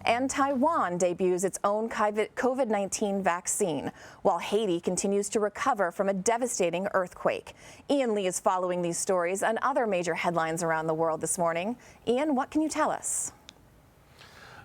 And Taiwan debuts its own COVID-19 vaccine, while Haiti continues to recover from a devastating earthquake. Ian Lee is following these stories and other major headlines around the world this morning. Ian, what can you tell us?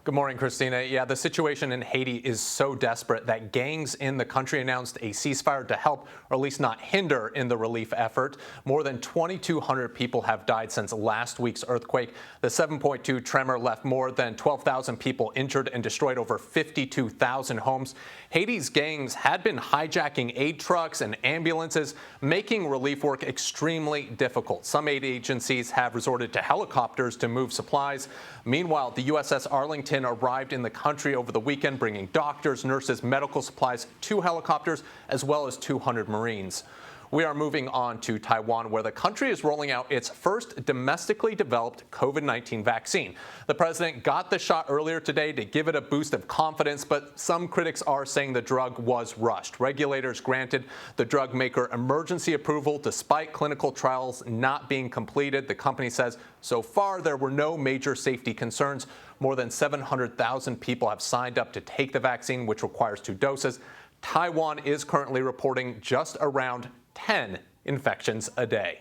Good morning, Christina. Yeah, the situation in Haiti is so desperate that gangs in the country announced a ceasefire to help, or at least not hinder, in the relief effort. More than 2,200 people have died since last week's earthquake. The 7.2 tremor left more than 12,000 people injured and destroyed over 52,000 homes. Haiti's gangs had been hijacking aid trucks and ambulances, making relief work extremely difficult. Some aid agencies have resorted to helicopters to move supplies. Meanwhile, the USS Arlington arrived in the country over the weekend, bringing doctors, nurses, medical supplies, 2 helicopters, as well as 200 Marines. We are moving on to Taiwan, where the country is rolling out its first domestically developed COVID-19 vaccine. The president got the shot earlier today to give it a boost of confidence, but some critics are saying the drug was rushed. Regulators granted the drug maker emergency approval despite clinical trials not being completed. The company says so far there were no major safety concerns. More than 700,000 people have signed up to take the vaccine, which requires 2 doses. Taiwan is currently reporting just around 10 infections a day.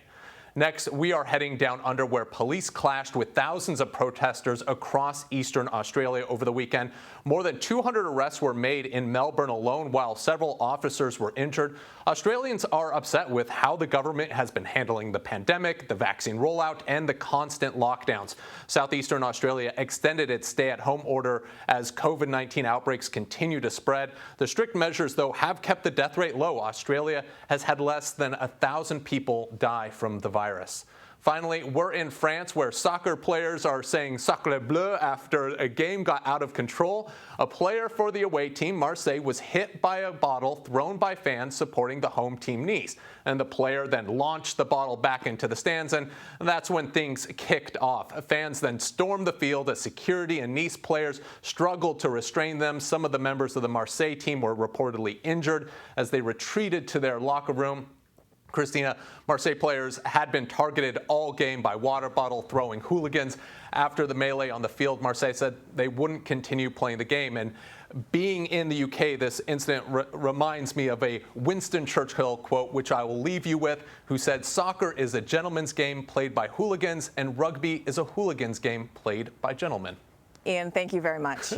Next, we are heading down under, where police clashed with thousands of protesters across eastern Australia over the weekend. More than 200 arrests were made in Melbourne alone, while several officers were injured. Australians are upset with how the government has been handling the pandemic, the vaccine rollout, and the constant lockdowns. Southeastern Australia extended its stay-at-home order as COVID-19 outbreaks continue to spread. The strict measures, though, have kept the death rate low. Australia has had less than 1,000 people die from the virus. Finally, we're in France, where soccer players are saying sacre bleu after a game got out of control. A player for the away team, Marseille, was hit by a bottle thrown by fans supporting the home team Nice. And the player then launched the bottle back into the stands, and that's when things kicked off. Fans then stormed the field as security and Nice players struggled to restrain them. Some of the members of the Marseille team were reportedly injured as they retreated to their locker room. Christina, Marseille players had been targeted all game by water bottle throwing hooligans. After the melee on the field, Marseille said they wouldn't continue playing the game. And being in the UK, this incident reminds me of a Winston Churchill quote, which I will leave you with, who said, "Soccer is a gentleman's game played by hooligans, and rugby is a hooligan's game played by gentlemen." Ian, thank you very much.